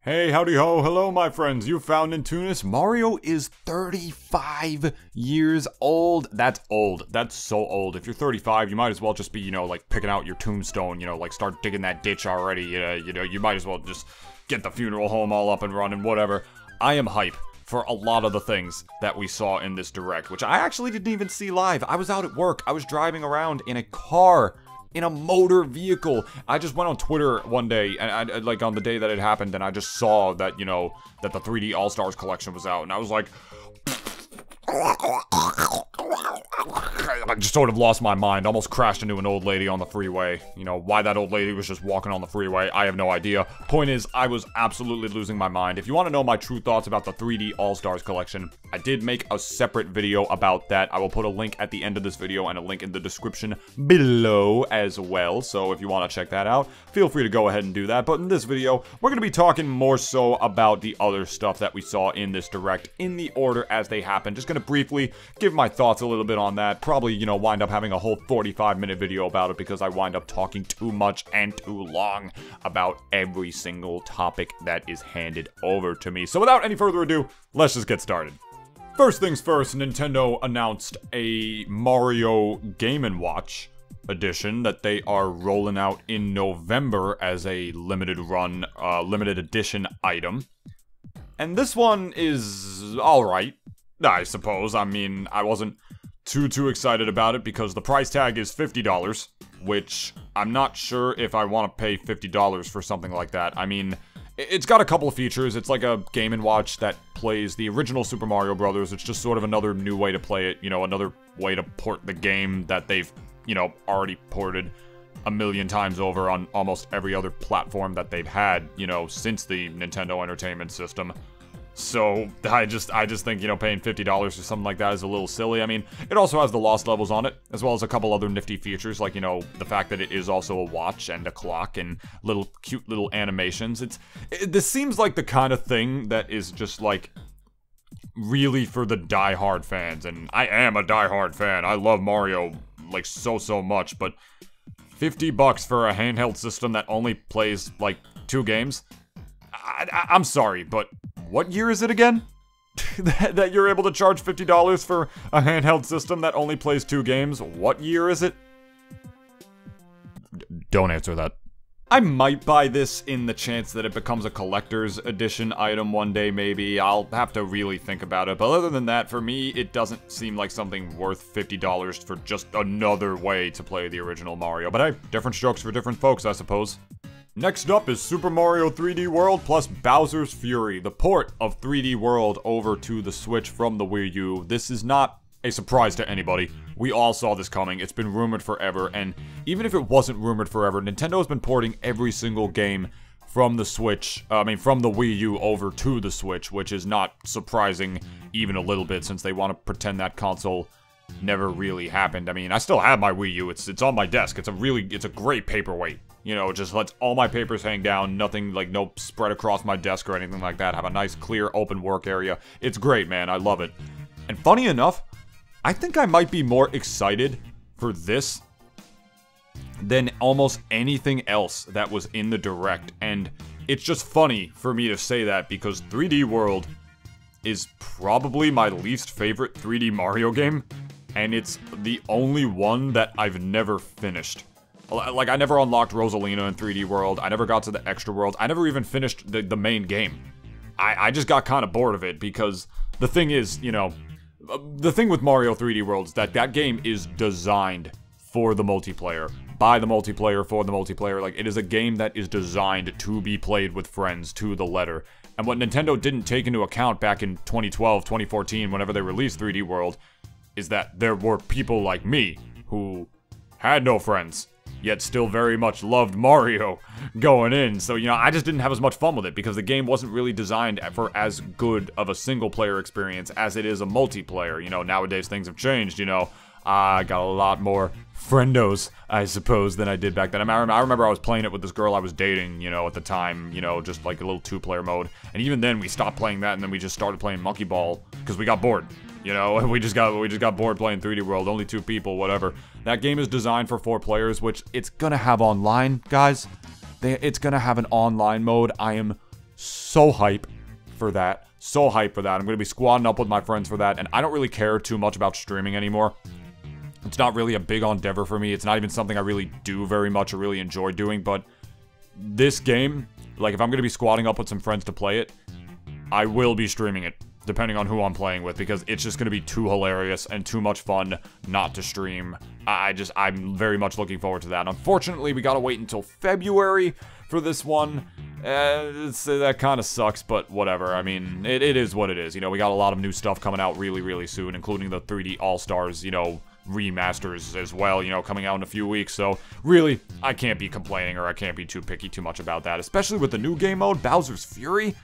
Hey, howdy ho, hello my friends, you found Nintoonist. Mario is 35 years old. That's old. That's so old. If you're 35, you might as well just be, like picking out your tombstone, like start digging that ditch already. You might as well just get the funeral home all up and running, whatever. I am hype for a lot of the things that we saw in this Direct, which I actually didn't even see live. I was out at work. I was driving around in a car. In a motor vehicle. I just went on Twitter one day, and I like on the day that it happened, and I just saw that, that the 3D All-Stars collection was out, and I was like, I just sort of lost my mind, almost crashed into an old lady on the freeway. Why that old lady was just walking on the freeway, I have no idea. Point is, I was absolutely losing my mind. If you want to know my true thoughts about the 3D All-Stars collection, I did make a separate video about that. I will put a link at the end of this video and a link in the description below as well. So if you want to check that out, feel free to go ahead and do that. But in this video, we're going to be talking more so about the other stuff that we saw in this Direct in the order as they happened. Just going to briefly give my thoughts a little bit on that. Probably, wind up having a whole 45-minute video about it because I wind up talking too much and too long about every single topic that is handed over to me. So without any further ado, let's just get started. First things first, Nintendo announced a Mario Game & Watch edition that they are rolling out in November as a limited run, limited edition item. And this one is alright, I suppose. I mean, I wasn't too excited about it because the price tag is $50, which I'm not sure if I want to pay $50 for something like that. I mean, it's got a couple of features. It's like a Game & Watch that plays the original Super Mario Brothers. It's just sort of another new way to play it, another way to port the game that they've, already ported a million times over on almost every other platform that they've had, since the Nintendo Entertainment System. So, I just think, paying $50 for something like that is a little silly. I mean, it also has the lost levels on it, as well as a couple other nifty features, like, the fact that it is also a watch and a clock and cute little animations. This seems like the kind of thing that is just, like, really for the die-hard fans, and I am a die-hard fan. I love Mario, like, so much, but $50 for a handheld system that only plays, like, 2 games? I'm sorry, but what year is it again? that you're able to charge $50 for a handheld system that only plays 2 games? What year is it? Don't answer that. I might buy this in the chance that it becomes a collector's edition item one day, maybe. I'll have to really think about it. But other than that, for me, it doesn't seem like something worth $50 for just another way to play the original Mario. But hey, different strokes for different folks, I suppose. Next up is Super Mario 3D World plus Bowser's Fury, the port of 3D World over to the Switch from the Wii U. This is not a surprise to anybody. We all saw this coming. It's been rumored forever, and even if it wasn't rumored forever, Nintendo has been porting every single game from the Switch, from the Wii U over to the Switch, which is not surprising even a little bit since they want to pretend that console never really happened. I mean, I still have my Wii U. It's on my desk. It's a great paperweight. Just lets all my papers hang down, nothing, like, no spread across my desk or anything like that. Have a nice, clear, open work area. It's great, man. I love it. And funny enough, I think I might be more excited for this than almost anything else that was in the Direct. And it's just funny for me to say that because 3D World is probably my least favorite 3D Mario game. And it's the only one that I've never finished. Like, I never unlocked Rosalina in 3D World. I never got to the extra world. I never even finished the main game. I just got kind of bored of it because the thing is, the thing with Mario 3D World is that game is designed for the multiplayer. By the multiplayer, for the multiplayer. Like, it is a game that is designed to be played with friends to the letter. And what Nintendo didn't take into account back in 2012, 2014, whenever they released 3D World, is that there were people like me who had no friends, yet still very much loved Mario going in. So, I just didn't have as much fun with it because the game wasn't really designed for as good of a single-player experience as it is a multiplayer. Nowadays things have changed, I got a lot more friendos, I suppose, than I did back then. I remember I was playing it with this girl I was dating, at the time, just like a little 2-player mode. And even then, we stopped playing that, and then we just started playing Monkey Ball because we got bored. We just got bored playing 3D World, only 2 people, whatever. That game is designed for 4 players, which it's gonna have online, guys. It's gonna have an online mode. I am so hype for that. So hype for that. I'm going to be squadding up with my friends for that, and I don't really care too much about streaming anymore. It's not really a big endeavor for me. It's not even something I really do very much or really enjoy doing, but this game, like, if I'm going to be squadding up with some friends to play it, I will be streaming it, depending on who I'm playing with, because it's just going to be too hilarious and too much fun not to stream. I'm very much looking forward to that. Unfortunately, we gotta wait until February for this one. That kind of sucks, but whatever. I mean, it is what it is. You know, we got a lot of new stuff coming out really, really soon, including the 3D All-Stars, you know, remasters as well, you know, coming out in a few weeks. So, really, I can't be complaining, or I can't be too picky too much about that, especially with the new game mode, Bowser's Fury.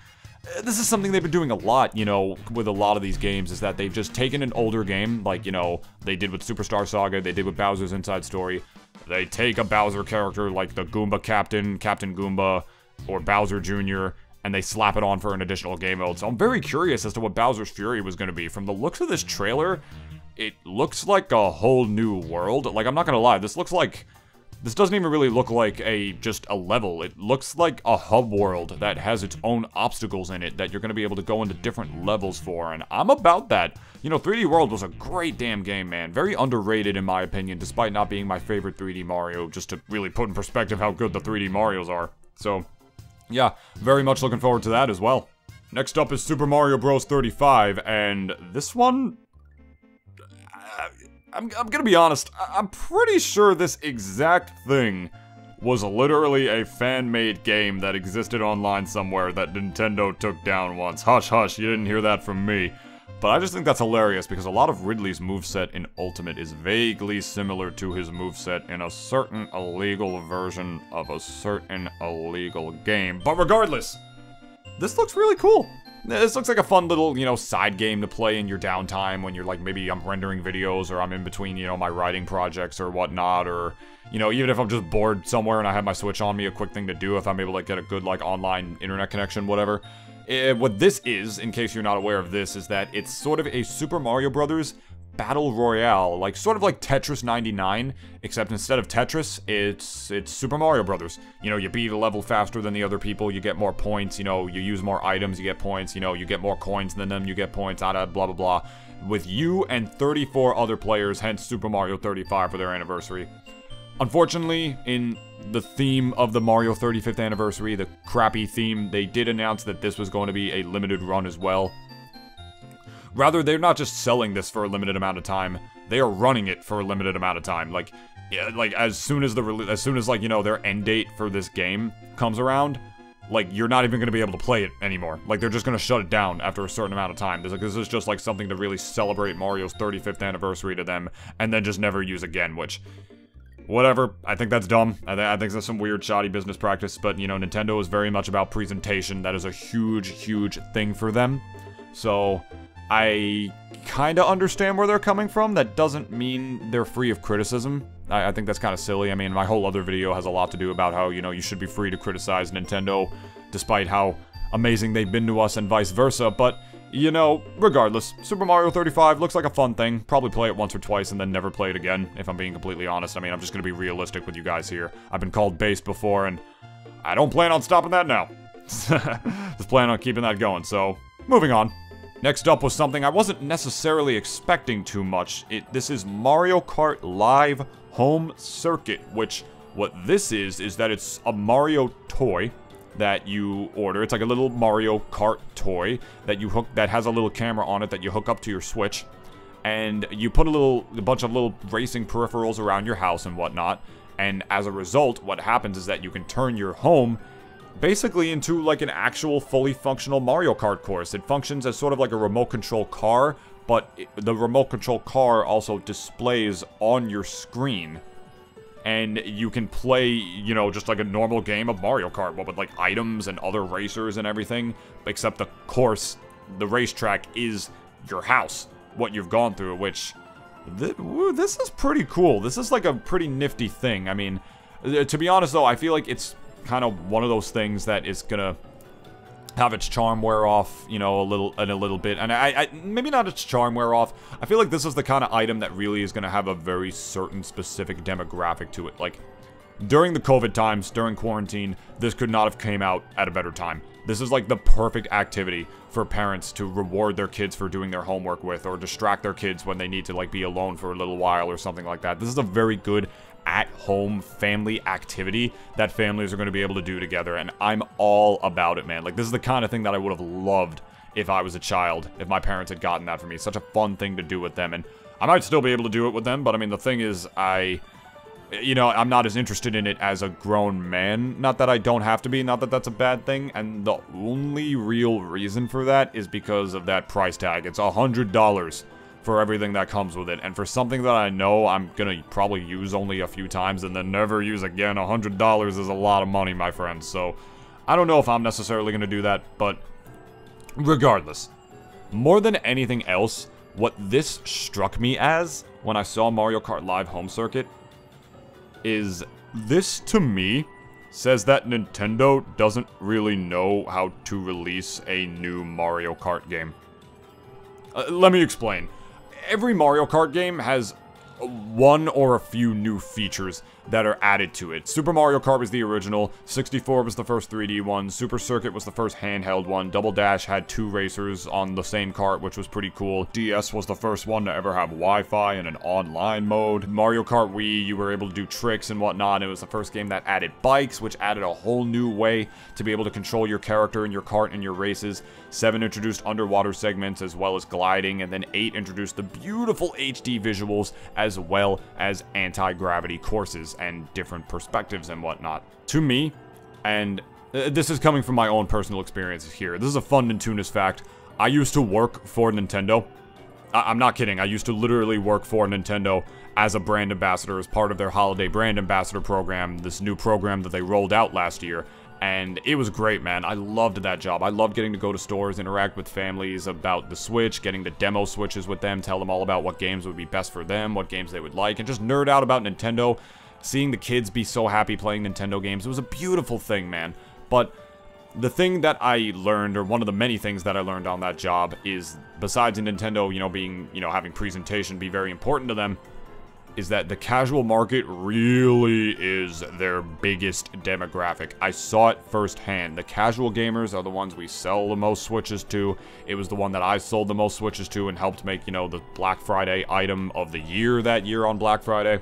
This is something they've been doing a lot, you know, with a lot of these games, is that they've just taken an older game, like, you know, they did with Superstar Saga, they did with Bowser's Inside Story. They take a Bowser character like the Goomba Captain, Captain Goomba, or Bowser Jr., and they slap it on for an additional game mode. So I'm very curious as to what Bowser's Fury was going to be. From the looks of this trailer, it looks like a whole new world. Like, I'm not going to lie, this doesn't even really look like just a level. It looks like a hub world that has its own obstacles in it that you're going to be able to go into different levels for, and I'm about that. You know, 3D World was a great damn game, man. Very underrated in my opinion, despite not being my favorite 3D Mario, just to really put in perspective how good the 3D Marios are. So, yeah, very much looking forward to that as well. Next up is Super Mario Bros. 35, and this one, I'm gonna be honest, I'm pretty sure this exact thing was literally a fan-made game that existed online somewhere that Nintendo took down once. Hush, hush, you didn't hear that from me. But I just think that's hilarious, because a lot of Ridley's moveset in Ultimate is vaguely similar to his moveset in a certain illegal version of a certain illegal game. But regardless, this looks really cool. This looks like a fun little, you know, side game to play in your downtime when you're like, maybe I'm rendering videos, or I'm in between, you know, my writing projects or whatnot, or, you know, even if I'm just bored somewhere and I have my Switch on me, a quick thing to do if I'm able to get a good, like, online internet connection, whatever. What this is, in case you're not aware of this, is that it's sort of a Super Mario Brothers Battle Royale, like, sort of like Tetris 99, except instead of Tetris, it's Super Mario Brothers. You know, you beat a level faster than the other people, you get more points, you know, you use more items, you get points, you know, you get more coins than them, you get points, blah blah blah. With you and 34 other players, hence Super Mario 35 for their anniversary. Unfortunately, in the theme of the Mario 35th anniversary, the crappy theme, they did announce that this was going to be a limited run as well. Rather, they're not just selling this for a limited amount of time, they are running it for a limited amount of time. Like, yeah, like as soon as like, you know, their end date for this game comes around, like, you're not even going to be able to play it anymore. Like, they're just going to shut it down after a certain amount of time. This is just like something to really celebrate Mario's 35th anniversary to them, and then just never use again, which, whatever, I think that's dumb. I think that's some weird, shoddy business practice, but, you know, Nintendo is very much about presentation. That is a huge, huge thing for them. So, I kinda understand where they're coming from. That doesn't mean they're free of criticism. I think that's kind of silly. I mean, my whole other video has a lot to do about how, you know, you should be free to criticize Nintendo, despite how amazing they've been to us and vice versa, but, you know, regardless, Super Mario 35 looks like a fun thing. Probably play it once or twice and then never play it again, if I'm being completely honest. I mean, I'm just gonna be realistic with you guys here. I've been called based before, and I don't plan on stopping that now. Just plan on keeping that going, so, moving on. Next up was something I wasn't necessarily expecting too much. This is Mario Kart Live Home Circuit, which, what this is that it's a Mario toy that you order. It's like a little Mario Kart toy that has a little camera on it that you hook up to your Switch, and you put a bunch of little racing peripherals around your house and whatnot, and as a result, what happens is that you can turn your home basically into like an actual fully functional Mario Kart course. It functions as sort of like a remote control car, but the remote control car also displays on your screen. And you can play, you know, just like a normal game of Mario Kart, but with like items and other racers and everything, except the course, the racetrack is your house, what you've gone through, which, this is pretty cool. This is like a pretty nifty thing. I mean, to be honest though, I feel like it's kind of one of those things that is gonna have its charm wear off, you know, a little bit, and I maybe not its charm wear off. I feel like this is the kind of item that really is gonna have a very certain specific demographic to it. Like, during the COVID times, during quarantine, this could not have came out at a better time. This is like the perfect activity for parents to reward their kids for doing their homework with, or distract their kids when they need to like be alone for a little while or something like that. This is a very good at-home family activity that families are going to be able to do together, and I'm all about it, man. Like, this is the kind of thing that I would have loved if I was a child, if my parents had gotten that for me. Such a fun thing to do with them, and I might still be able to do it with them, but I mean, the thing is, you know, I'm not as interested in it as a grown man. Not that I don't have to be, not that that's a bad thing, and the only real reason for that is because of that price tag. It's $100 for everything that comes with it, and for something that I know I'm gonna probably use only a few times and then never use again, $100 is a lot of money, my friends, so I don't know if I'm necessarily gonna do that, but regardless, more than anything else, what this struck me as when I saw Mario Kart Live Home Circuit is this, to me, says that Nintendo doesn't really know how to release a new Mario Kart game. Let me explain. Every Mario Kart game has one or a few new features that are added to it. Super Mario Kart was the original, 64 was the first 3D one, Super Circuit was the first handheld one, Double Dash had 2 racers on the same kart, which was pretty cool. DS was the first one to ever have Wi-Fi and an online mode. Mario Kart Wii, you were able to do tricks and whatnot. It was the first game that added bikes, which added a whole new way to be able to control your character and your kart and your races. 7 introduced underwater segments as well as gliding, and then 8 introduced the beautiful HD visuals as well as anti-gravity courses and different perspectives and whatnot. To me, and this is coming from my own personal experiences here, this is a fun Nintoonist fact. I used to work for Nintendo. I'm not kidding, I used to literally work for Nintendo as a brand ambassador, as part of their holiday brand ambassador program, this new program that they rolled out last year. And it was great, man. I loved that job. I loved getting to go to stores, interact with families about the Switch, getting to demo Switches with them, tell them all about what games would be best for them, what games they would like, and just nerd out about Nintendo. Seeing the kids be so happy playing Nintendo games, it was a beautiful thing, man. But the thing that I learned, or one of the many things that I learned on that job, is besides Nintendo, you know, being, you know, having presentation be very important to them, is that the casual market really is their biggest demographic. I saw it firsthand. The casual gamers are the ones we sell the most Switches to. It was the one that I sold the most Switches to and helped make, you know, the Black Friday item of the year that year on Black Friday.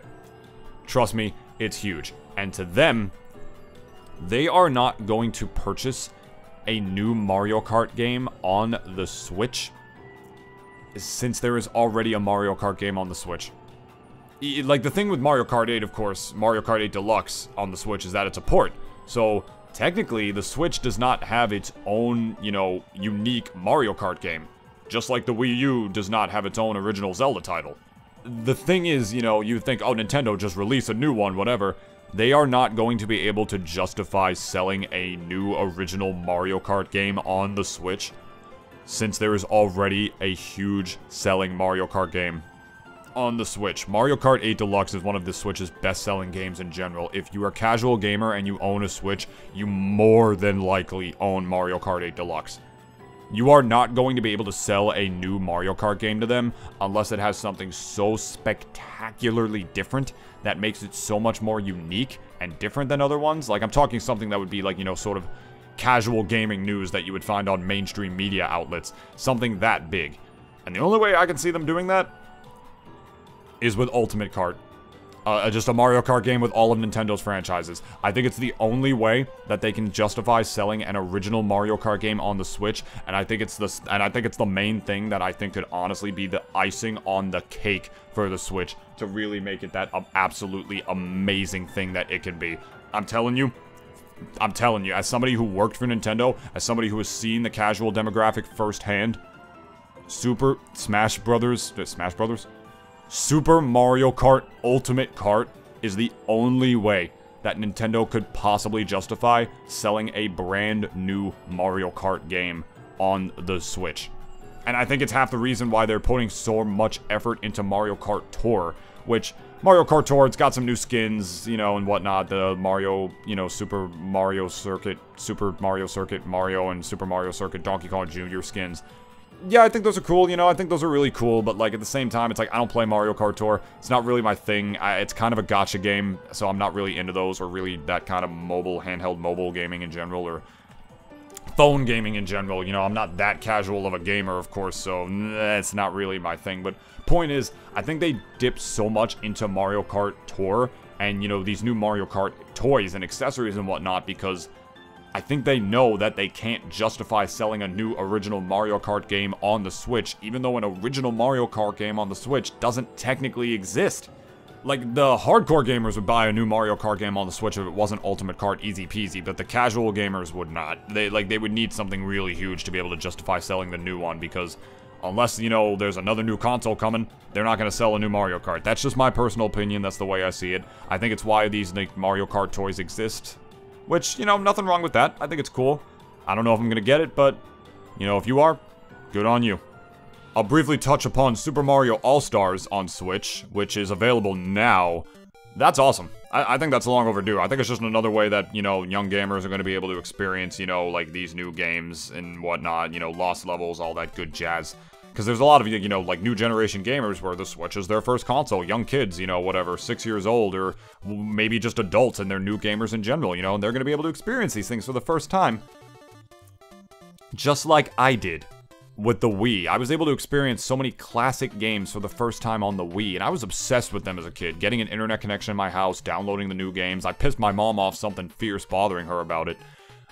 Trust me, it's huge. And to them, they are not going to purchase a new Mario Kart game on the Switch since there is already a Mario Kart game on the Switch. Like, the thing with Mario Kart 8, of course, Mario Kart 8 Deluxe on the Switch, is that it's a port. So, technically, the Switch does not have its own, you know, unique Mario Kart game. Just like the Wii U does not have its own original Zelda title. The thing is, you know, you think, oh, Nintendo, just release a new one, whatever. They are not going to be able to justify selling a new original Mario Kart game on the Switch, since there is already a huge selling Mario Kart game on the Switch. Mario Kart 8 Deluxe is one of the Switch's best-selling games in general. If you are a casual gamer and you own a Switch, you more than likely own Mario Kart 8 Deluxe. You are not going to be able to sell a new Mario Kart game to them unless it has something so spectacularly different that makes it so much more unique and different than other ones. Like, I'm talking something that would be like, you know, sort of casual gaming news that you would find on mainstream media outlets. Something that big. And the only way I can see them doing that is with Ultimate Kart. Just a Mario Kart game with all of Nintendo's franchises. I think it's the only way that they can justify selling an original Mario Kart game on the Switch, and I think it's the main thing that I think could honestly be the icing on the cake for the Switch to really make it that absolutely amazing thing that it can be. I'm telling you, as somebody who worked for Nintendo, as somebody who has seen the casual demographic firsthand, Super Mario Kart Ultimate Kart is the only way that Nintendo could possibly justify selling a brand new Mario Kart game on the Switch. And I think it's half the reason why they're putting so much effort into Mario Kart Tour, which Mario Kart Tour, it's got some new skins, you know, and whatnot. The Mario, you know, Super Mario Circuit, Mario and Super Mario Circuit Donkey Kong Jr. skins. Yeah, I think those are cool, you know, I think those are really cool, but, like, at the same time, it's like, I don't play Mario Kart Tour. It's not really my thing. It's kind of a gacha game, so I'm not really into those, or really that kind of handheld mobile gaming in general, or phone gaming in general. You know, I'm not that casual of a gamer, of course, so it's not really my thing. But point is, I think they dipped so much into Mario Kart Tour and, you know, these new Mario Kart toys and accessories and whatnot, because I think they know that they can't justify selling a new original Mario Kart game on the Switch, even though an original Mario Kart game on the Switch doesn't technically exist. Like, the hardcore gamers would buy a new Mario Kart game on the Switch if it wasn't Ultimate Kart easy peasy, but the casual gamers would not. They would need something really huge to be able to justify selling the new one, because unless, you know, there's another new console coming, they're not going to sell a new Mario Kart. That's just my personal opinion. That's the way I see it. I think it's why these like, Mario Kart toys exist. Which, you know, nothing wrong with that. I think it's cool. I don't know if I'm going to get it, but, you know, if you are, good on you. I'll briefly touch upon Super Mario All-Stars on Switch, which is available now. That's awesome. I think that's long overdue. I think it's just another way that, you know, young gamers are going to be able to experience, you know, like, these new games and whatnot, you know, lost levels, all that good jazz. Because there's a lot of, you know, like, new generation gamers where the Switch is their first console. Young kids, you know, whatever, 6 years old, or maybe just adults, and they're new gamers in general, you know, and they're going to be able to experience these things for the first time. Just like I did with the Wii. I was able to experience so many classic games for the first time on the Wii, and I was obsessed with them as a kid. Getting an internet connection in my house, downloading the new games. I pissed my mom off something fierce bothering her about it.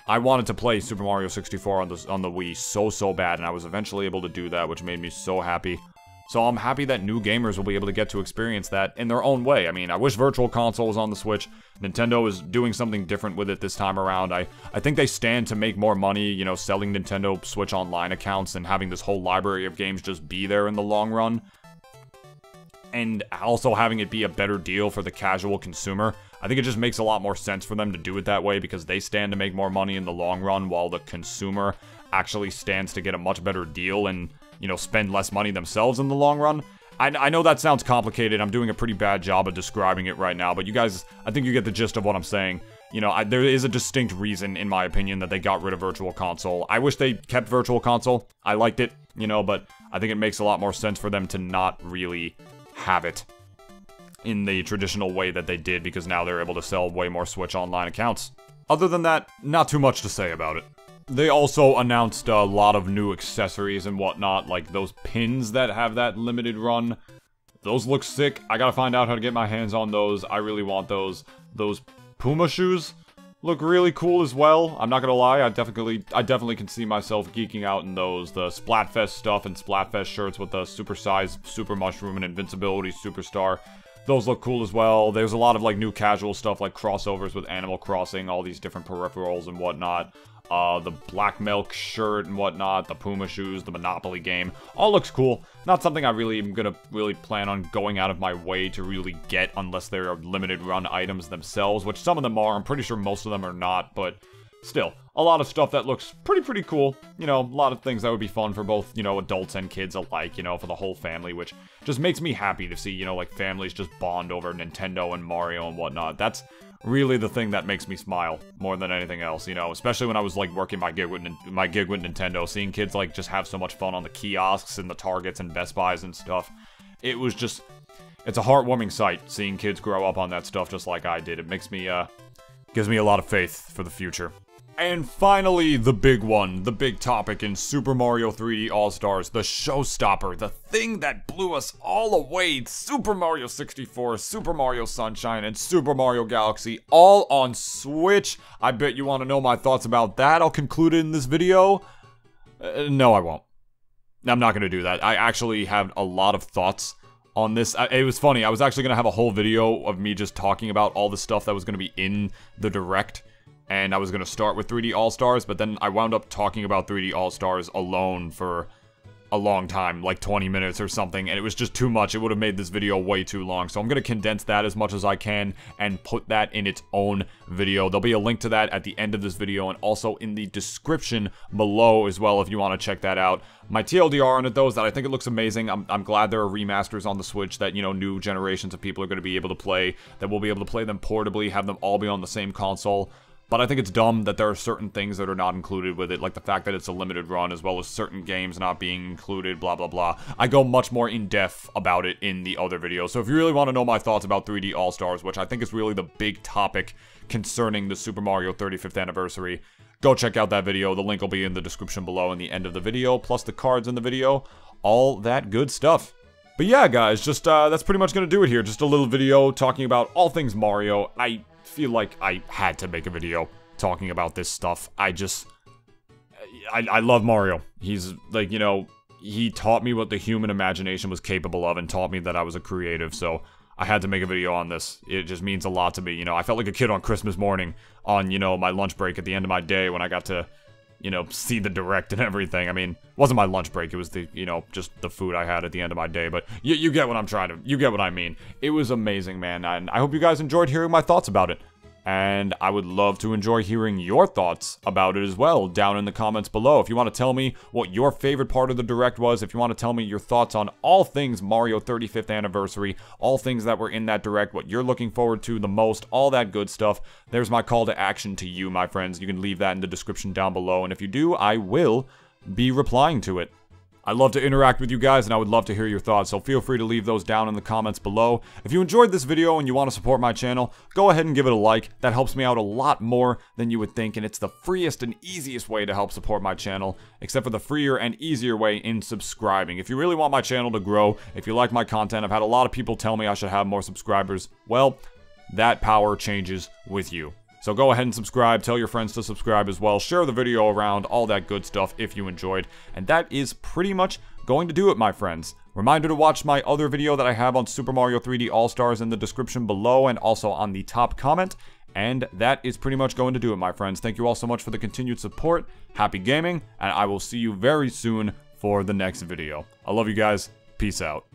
I wanted to play Super Mario 64 on the Wii so bad, and I was eventually able to do that, which made me so happy. So I'm happy that new gamers will be able to get to experience that in their own way. I mean, I wish Virtual Console was on the Switch. Nintendo is doing something different with it this time around. I think they stand to make more money, you know, selling Nintendo Switch Online accounts and having this whole library of games just be there in the long run. And also having it be a better deal for the casual consumer. I think it just makes a lot more sense for them to do it that way because they stand to make more money in the long run while the consumer actually stands to get a much better deal and, you know, spend less money themselves in the long run. I know that sounds complicated. I'm doing a pretty bad job of describing it right now, but you guys, I think you get the gist of what I'm saying. You know, there is a distinct reason, in my opinion, that they got rid of Virtual Console. I wish they kept Virtual Console. I liked it, you know, but I think it makes a lot more sense for them to not really have it in the traditional way that they did, because now they're able to sell way more Switch Online accounts. Other than that, not too much to say about it. They also announced a lot of new accessories and whatnot, like those pins that have that limited run. Those look sick. I gotta find out how to get my hands on those. I really want those. Those Puma shoes look really cool as well. I'm not gonna lie, I definitely can see myself geeking out in those. The Splatfest stuff and Splatfest shirts with the supersized Super Mushroom and Invincibility Superstar. Those look cool as well. There's a lot of, like, new casual stuff, like crossovers with Animal Crossing, all these different peripherals and whatnot. The Black Milk shirt and whatnot, the Puma shoes, the Monopoly game. All looks cool. Not something I really am gonna plan on going out of my way to really get unless they're limited run items themselves, which some of them are. I'm pretty sure most of them are not, but still, a lot of stuff that looks pretty cool. You know, a lot of things that would be fun for both, you know, adults and kids alike, you know, for the whole family, which just makes me happy to see, you know, like, families just bond over Nintendo and Mario and whatnot. That's really the thing that makes me smile more than anything else, you know, especially when I was, like, working my gig with Nintendo, seeing kids, like, just have so much fun on the kiosks and the Targets and Best Buys and stuff. It was just, it's a heartwarming sight seeing kids grow up on that stuff just like I did. It makes me, gives me a lot of faith for the future. And finally, the big one, the big topic in Super Mario 3D All-Stars, the showstopper, the thing that blew us all away, Super Mario 64, Super Mario Sunshine, and Super Mario Galaxy, all on Switch. I bet you want to know my thoughts about that. I'll conclude it in this video. No, I won't. I'm not going to do that. I actually have a lot of thoughts on this. It was funny, I was actually going to have a whole video of me just talking about all the stuff that was going to be in the Direct. And I was going to start with 3D All-Stars, but then I wound up talking about 3D All-Stars alone for a long time, like 20 minutes or something, and it was just too much. It would have made this video way too long, so I'm going to condense that as much as I can and put that in its own video. There'll be a link to that at the end of this video and also in the description below as well if you want to check that out. My TLDR on it, though, is that I think it looks amazing. I'm glad there are remasters on the Switch that, you know, new generations of people are going to be able to play, that we'll be able to play them portably, have them all be on the same console. But I think it's dumb that there are certain things that are not included with it, like the fact that it's a limited run, as well as certain games not being included, blah, blah, blah. I go much more in-depth about it in the other video. So if you really want to know my thoughts about 3D All-Stars, which I think is really the big topic concerning the Super Mario 35th anniversary, go check out that video. The link will be in the description below in the end of the video, plus the cards in the video. All that good stuff. But yeah, guys, just that's pretty much going to do it here. Just a little video talking about all things Mario. I feel like I had to make a video talking about this stuff. I love Mario. He's like, you know, he taught me what the human imagination was capable of and taught me that I was a creative, so I had to make a video on this. It just means a lot to me, you know. I felt like a kid on Christmas morning on, you know, my lunch break at the end of my day when I got to, you know, see the direct and everything. I mean, it wasn't my lunch break, it was the, you know, just the food I had at the end of my day, but you get what I'm trying to, you get what I mean. It was amazing, man, and I hope you guys enjoyed hearing my thoughts about it. And I would love to enjoy hearing your thoughts about it as well down in the comments below. If you want to tell me what your favorite part of the Direct was, if you want to tell me your thoughts on all things Mario 35th Anniversary, all things that were in that Direct, what you're looking forward to the most, all that good stuff, there's my call to action to you, my friends. You can leave that in the description down below, and if you do, I will be replying to it. I love to interact with you guys, and I would love to hear your thoughts, so feel free to leave those down in the comments below. If you enjoyed this video and you want to support my channel, go ahead and give it a like. That helps me out a lot more than you would think, and it's the freest and easiest way to help support my channel, except for the freer and easier way in subscribing. If you really want my channel to grow, if you like my content, I've had a lot of people tell me I should have more subscribers. Well, that power changes with you. So go ahead and subscribe, tell your friends to subscribe as well, share the video around, all that good stuff if you enjoyed. And that is pretty much going to do it, my friends. Reminder to watch my other video that I have on Super Mario 3D All-Stars in the description below and also on the top comment. And that is pretty much going to do it, my friends. Thank you all so much for the continued support. Happy gaming, and I will see you very soon for the next video. I love you guys. Peace out.